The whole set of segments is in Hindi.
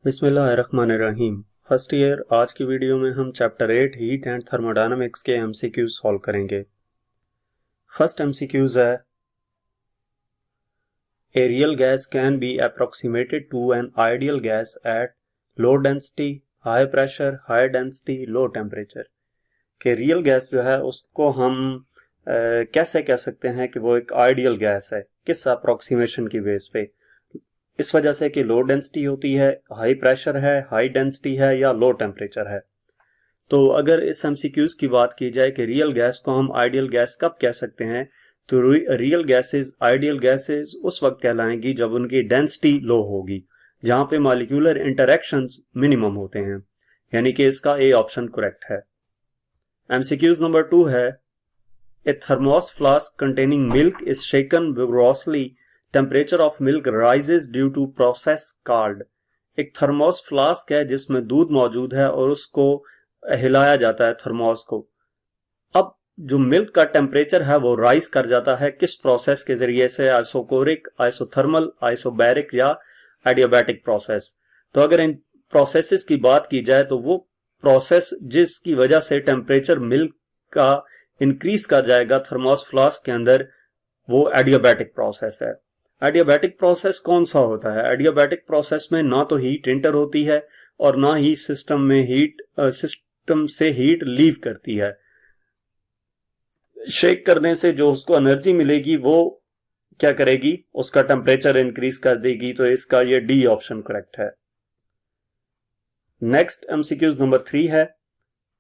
बिस्मिल्लाहिर्रहमानिर्रहीम। फर्स्ट ईयर आज की वीडियो में हम चैप्टर 8 हीट एंड थर्मोडायनामिक्स के एमसीक्यूज सॉल्व करेंगे। फर्स्ट एमसीक्यूज है, a real gas can be approximated to an ideal gas at low density, high pressure, high density, low temperature. कि रियल गैस जो है उसको हम कैसे कह सकते हैं कि वो एक आइडियल गैस है, किस अप्रोक्सीमेशन की बेस पे। इस वजह से कि लो डेंसिटी होती है, हाई प्रेशर है, हाई डेंसिटी है या लो टेम्परेचर है। तो अगर इस एमसीक्यूज की बात की जाए कि रियल गैस को हम आइडियल गैस कब कह सकते हैं, तो रियल गैसेस आइडियल गैसेस उस वक्त कहलाएंगी जब उनकी डेंसिटी लो होगी, जहां पे मॉलिक्यूलर इंटरेक्शंस मिनिमम होते हैं, यानी कि इसका ए ऑप्शन करेक्ट है। एमसीक्यूज नंबर 2 है, a thermos flask containing milk is shaken vigorously, temperature of milk rises due to process called. एक थर्मोस फ्लास्क है जिसमें दूध मौजूद है और उसको हिलाया जाता है थर्मोस को। अब जो मिल्क का टेम्परेचर है वो राइज कर जाता है, किस प्रोसेस के जरिए से? आइसोकोरिक, आइसोथर्मल, आइसोबैरिक या एडियाबैटिक प्रोसेस। तो अगर इन प्रोसेसेस की बात की जाए तो वो प्रोसेस जिसकी वजह से टेम्परेचर मिल्क का इंक्रीज कर जाएगा थर्मोस फ्लास्क के अंदर, वो एडियाबैटिक प्रोसेस है। एडियाबैटिक प्रोसेस कौन सा होता है? एडियाबैटिक प्रोसेस में ना तो हीट एंटर होती है और ना ही सिस्टम से हीट लीव करती है। शेक करने से जो उसको एनर्जी मिलेगी वो क्या करेगी? उसका टेम्परेचर इंक्रीज कर देगी। तो इसका ये डी ऑप्शन करेक्ट है। नेक्स्ट एमसीक्यूज नंबर 3 है,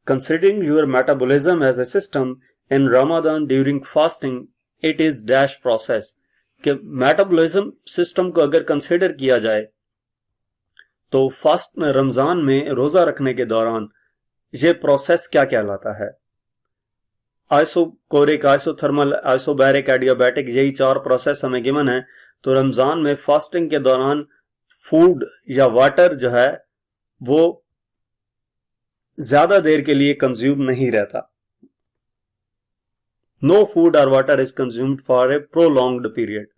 considering your metabolism as a system in Ramzan during fasting it is dash process. कि मेटाबॉलिज्म सिस्टम को अगर कंसिडर किया जाए तो फास्ट में रमजान में रोजा रखने के दौरान ये प्रोसेस क्या कहलाता है? आइसोकोरिक, आइसोथर्मल, आइसोबैरिक, एडियाबैटिक, यही 4 प्रोसेस हमें गिवन है। तो रमजान में फास्टिंग के दौरान फूड या वाटर जो है वो ज्यादा देर के लिए कंज्यूम नहीं रहता। नो फूड और water is consumed for a prolonged period.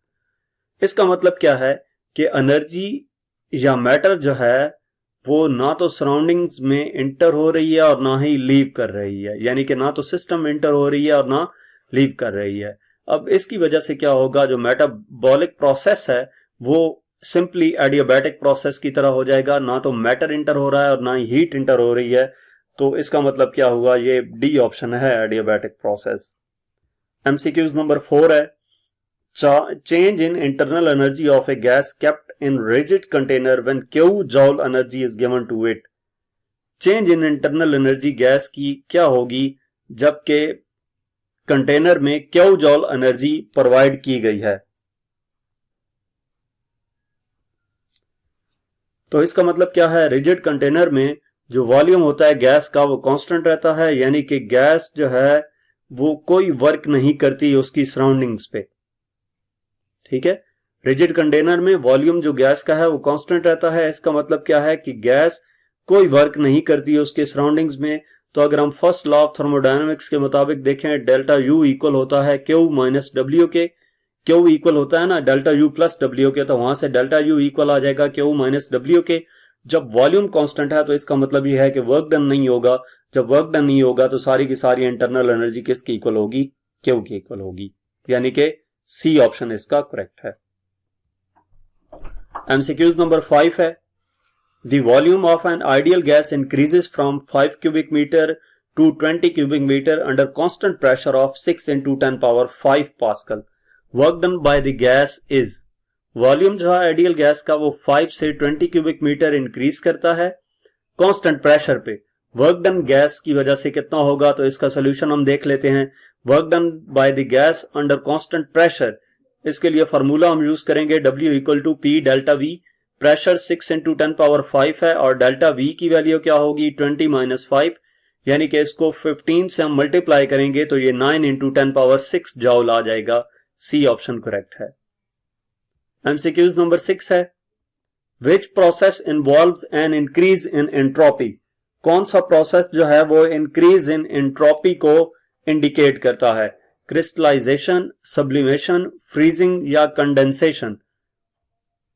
इसका मतलब क्या है कि एनर्जी या मैटर जो है वो ना तो सराउंडिंग्स में इंटर हो रही है और ना ही लीव कर रही है, यानी कि ना तो सिस्टम में इंटर हो रही है और ना लीव कर रही है। अब इसकी वजह से क्या होगा, जो मेटाबॉलिक प्रोसेस है वो सिंपली एडियाबैटिक प्रोसेस की तरह हो जाएगा, ना तो मैटर इंटर हो रहा है और ना ही हीट इंटर हो रही है। तो इसका मतलब क्या हुआ? ये डी ऑप्शन है, एडियाबैटिक प्रोसेस। एमसीक्यूज नंबर 4 है, change in internal energy of a gas kept in rigid container when Q joule energy is given to it। Change in internal energy gas की क्या होगी जबकि कंटेनर में Q जॉल एनर्जी प्रोवाइड की गई है? तो इसका मतलब क्या है? रिजिड कंटेनर में जो वॉल्यूम होता है गैस का वो कांस्टेंट रहता है, यानी कि गैस जो है वो कोई वर्क नहीं करती उसकी सराउंडिंग्स पे। ठीक है, रिजिड कंटेनर में वॉल्यूम जो गैस का है वो कांस्टेंट रहता है। इसका मतलब क्या है कि गैस कोई वर्क नहीं करती है उसके सराउंडिंग्स में। तो अगर हम फर्स्ट लॉ ऑफ थर्मोडायनामिक्स के मुताबिक देखें, डेल्टा यू इक्वल होता है क्यू माइनस डब्ल्यू के। क्यू इक्वल होता है ना डेल्टा यू प्लस डब्ल्यू के, तो वहां से डेल्टा यू इक्वल आ जाएगा क्यू माइनस डब्ल्यू के। जब वॉल्यूम कांस्टेंट है तो इसका मतलब यह है कि वर्क डन नहीं होगा। जब वर्क डन नहीं होगा तो सारी की सारी इंटरनल एनर्जी किसकी इक्वल होगी? क्यू की इक्वल होगी, यानी कि सी ऑप्शन इसका करेक्ट है। एमसीक्यूज नंबर 5 है, the volume of an ideal gas increases from 5 cubic metre to 20 cubic metre under constant pressure of 6 into 10 power 5 pascal. Work done by the gas is. Volume जो है आइडियल गैस का वो 5 से 20 क्यूबिक मीटर इंक्रीज करता है कांस्टेंट प्रेशर पे। वर्क डन गैस की वजह से कितना होगा? तो इसका सोल्यूशन हम देख लेते हैं। Work done by the gas under constant pressure, इसके लिए फार्मूला हम यूज करेंगे W equal to P delta V। Pressure 6 into 10 power 5 है और डेल्टा V की वैल्यू क्या होगी? 20 minus 5, यानी कि इसको 15 से हम मल्टीप्लाई करेंगे तो ये 9 into 10 power 6 जॉल आ जाएगा। सी ऑप्शन करेक्ट है। एमसीक्यूज नंबर 6 है, which process involves an increase in entropy. कौन सा प्रोसेस जो है वो इंक्रीज इन एंट्रोपी को इंडिकेट करता है? क्रिस्टलाइजेशन, सब्लिमेशन, फ्रीजिंग या condensation.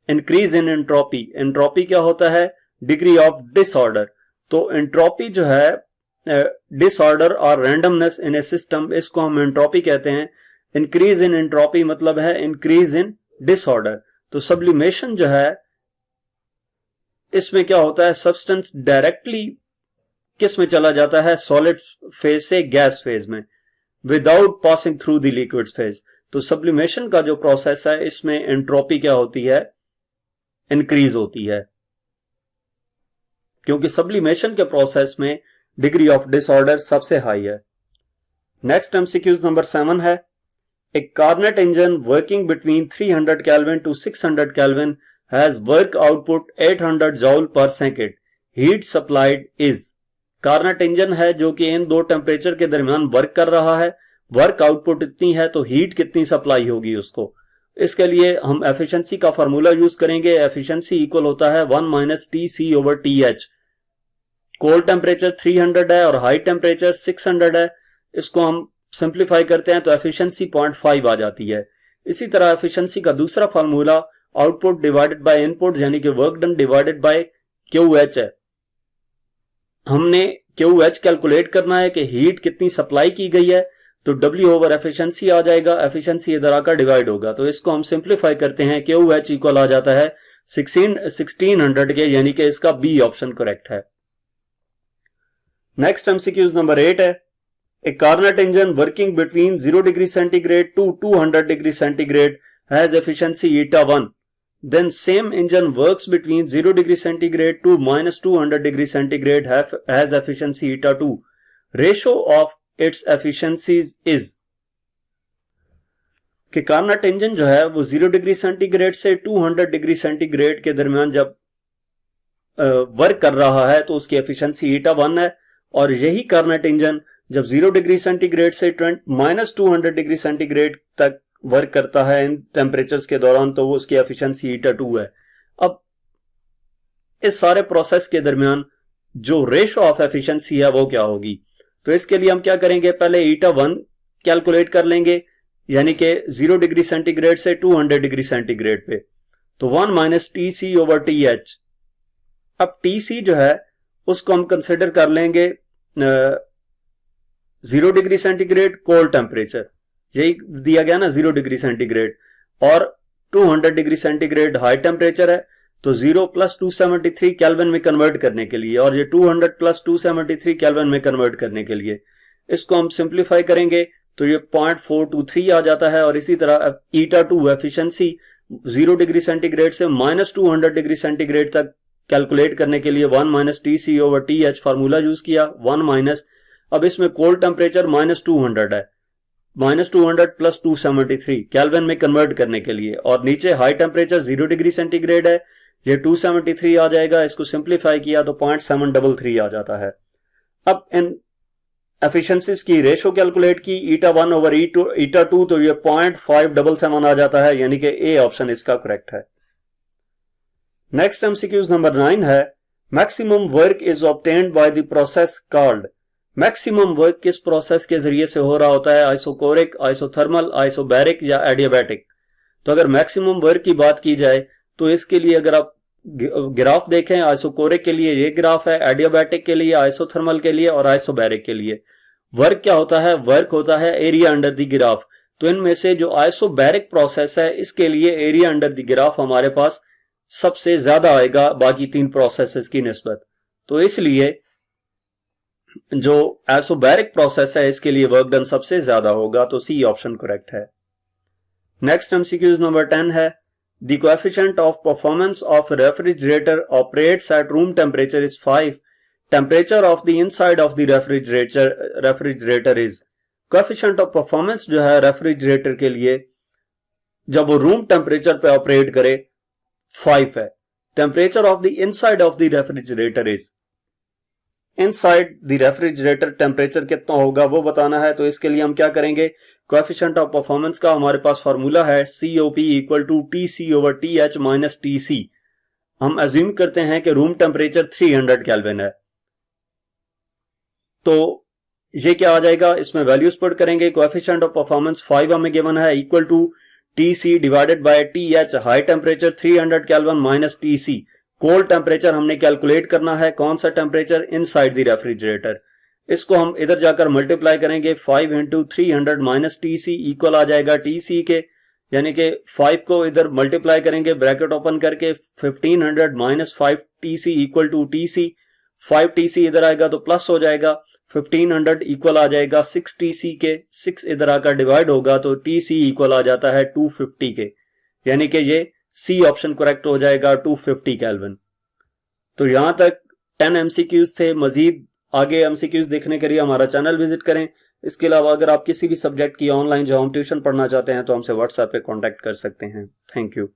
Increase in entropy, entropy क्या होता है? Degree of disorder. तो एंट्रोपी जो है डिसऑर्डर और रैंडमनेस इन ए सिस्टम, इसको हम एंट्रोपी कहते हैं। इंक्रीज इन एंट्रोपी मतलब है इंक्रीज इन डिसऑर्डर। तो सब्लिमेशन जो है इसमें क्या होता है, सब्सटेंस डायरेक्टली किस में चला जाता है, सॉलिड फेज से गैस फेज में, without passing through the liquid phase. तो सब्लिमेशन का जो प्रोसेस है इसमें एंट्रोपी क्या होती है, इंक्रीज होती है, क्योंकि सब्लिमेशन के प्रोसेस में डिग्री ऑफ डिसऑर्डर सबसे हाई है। नेक्स्ट एमसीक्यूज नंबर 7 है, a Carnot engine working between 300 kelvin to 600 kelvin has work output 800 joule per second, heat supplied is. Carnot engine है जो कि इन दो टेम्परेचर के दरमियान वर्क कर रहा है, वर्क आउटपुट इतनी है तो हीट कितनी सप्लाई होगी उसको। इसके लिए हम एफिशिएंसी का फार्मूला यूज करेंगे। एफिशिएंसी इक्वल होता है 1 minus TC over TH। Cold temperature 300 है और हाई टेम्परेचर 600 है, इसको हम सिंप्लीफाई करते हैं तो एफिशिएंसी 0.5 आ जाती है। इसी तरह एफिशिएंसी का दूसरा formula output divided by input यानी कि work done divided by QH है। हमने QH कैलकुलेट करना है कि हीट कितनी सप्लाई की गई है, तो W ओवर एफिशिएंसी आ जाएगा, एफिशिएंसी इधर आकर डिवाइड होगा, तो इसको हम सिंप्लीफाई करते हैं। QH इक्वल आ जाता है 1600 के, यानी कि इसका बी ऑप्शन करेक्ट है। नेक्स्ट एमसीक्यूज नंबर 8 है, a Carnot engine working between 0 degree centigrade to 200 degree centigrade has efficiency eta1, then same engine works between 0 degree centigrade to minus 200 degree centigrade has efficiency eta2. Ratio of its efficiencies is कि कार्नेट इंजन जो है वो 0 डिग्री सेंटीग्रेड से 200 डिग्री सेंटीग्रेड के दरमियान जब वर्क कर रहा है तो उसकी एफिशिएंसी eta1 है, और यही कार्नेट इंजन जब 0 डिग्री सेंटीग्रेड से माइनस 200 डिग्री सेंटीग्रेड तक वर्क करता है इन टेम्परेचर्स के दौरान, तो वो उसकी एफिशिएंसी eta2 है। अब इस सारे प्रोसेस के दरमियान जो रेशो ऑफ एफिशिएंसी है वो क्या होगी, तो इसके लिए हम क्या करेंगे, पहले eta1 कैलकुलेट कर लेंगे, यानी कि 0 डिग्री सेंटीग्रेड से 200 डिग्री सेंटीग्रेड पे, तो 1 माइनस TC ओवर TH। अब TC जो है उसको हम कंसिडर कर लेंगे 0 डिग्री सेंटीग्रेड कोल्ड टेम्परेचर, यही दिया गया ना 0 डिग्री सेंटीग्रेड, और 200 डिग्री सेंटीग्रेड हाई टेम्परेचर है, तो 0 प्लस 273 केल्विन में कन्वर्ट करने के लिए, और ये 200 प्लस 273 केल्विन में कन्वर्ट करने के लिए इसको हम सिंप्लीफाई करेंगे तो ये 0.423 आ जाता है। और इसी तरह eta2 एफिशिएंसी 0 डिग्री सेंटीग्रेड से माइनस 200 डिग्री सेंटीग्रेड तक कैलकुलेट करने के लिए 1 minus TC over TH formula use किया, 1 माइनस, अब इसमें कोल्ड टेम्परेचर माइनस 200 है, माइनस 200 प्लस 273 केल्विन में कन्वर्ट करने के लिए, और नीचे हाई टेम्परेचर 0 डिग्री सेंटीग्रेड है, ये 273 आ जाएगा, इसको सिंप्लीफाई किया तो 0.733 आ जाता है। अब इन एफिशिएंसीज की रेशो कैलकुलेट की, eta1 ओवर eta2, तो ये 0.577 आ जाता है, यानी कि ए ऑप्शन इसका करेक्ट है। नेक्स्ट एमसीक्यूज नंबर 9 है, maximum work is obtained by the process called. Maximum work किस प्रोसेस के जरिए से हो रहा होता है, आइसोकोरिक, आइसोथर्मल, आइसोबैरिक या एडियाबैटिक। तो अगर मैक्सिमम वर्क की बात की जाए तो इसके लिए अगर आप ग्राफ देखें, आइसोकोरिक के लिए ये ग्राफ है, एडियाबैटिक के लिए, आइसोथर्मल के लिए और आइसोबैरिक के लिए। वर्क क्या होता है, वर्क होता है एरिया अंडर द ग्राफ। तो इनमें से जो आइसोबैरिक प्रोसेस है इसके लिए एरिया अंडर द ग्राफ हमारे पास सबसे ज्यादा आएगा बाकी तीन प्रोसेसेस की निस्बत। तो इसलिए जो आइसोबैरिक प्रोसेस है इसके लिए वर्क डन सबसे ज्यादा होगा, तो सी ऑप्शन करेक्ट है। नेक्स्ट एमसीक्यूज नंबर 10 है, the coefficient of performance of refrigerator operates at room temperature is 5, temperature of the inside of the refrigerator is. Coefficient of performance जो है रेफ्रिजरेटर के लिए जब वो रूम टेम्परेचर पे ऑपरेट करे 5 है। Temperature of the inside of the refrigerator is, inside the refrigerator temperature कितना होगा वो बताना है। तो इसके लिए हम क्या करेंगे, कोएफिशिएंट ऑफ परफॉर्मेंस का हमारे पास फार्मूला है COP equal to TC over TH minus TC। हम अज्यूम करते हैं कि रूम टेम्परेचर 300 केल्विन है, तो ये क्या आ जाएगा, इसमें वैल्यूज पुट करेंगे। कोएफिशिएंट ऑफ परफॉर्मेंस 5 हमें गिवन है, equal to TC divided by TH, high temperature 300 kelvin minus TC, cold temperature हमने कैलकुलेट करना है, कौन सा टेम्परेचर, इनसाइड द रेफ्रिजरेटर। इसको हम इधर जाकर मल्टीप्लाई करेंगे, 5 इंटू 300 माइनस TC इक्वल आ जाएगा TC के, यानी कि 5 को इधर मल्टीप्लाई करेंगे ब्रैकेट ओपन करके, 1500 minus 5 TC equal to TC, 5 TC इधर आएगा तो प्लस हो जाएगा, 1500 इक्वल आ जाएगा 6 TC के, 6 इधर आकर डिवाइड होगा तो TC इक्वल आ जाता है 250 के, यानी कि ये सी ऑप्शन करेक्ट हो जाएगा 250 केल्विन। तो यहां तक 10 MCQs थे। मजीद आगे MCQs देखने के लिए हमारा चैनल विजिट करें। इसके अलावा अगर आप किसी भी सब्जेक्ट की ऑनलाइन जो हम ट्यूशन पढ़ना चाहते हैं तो हमसे व्हाट्सएप पे कांटेक्ट कर सकते हैं। Thank you.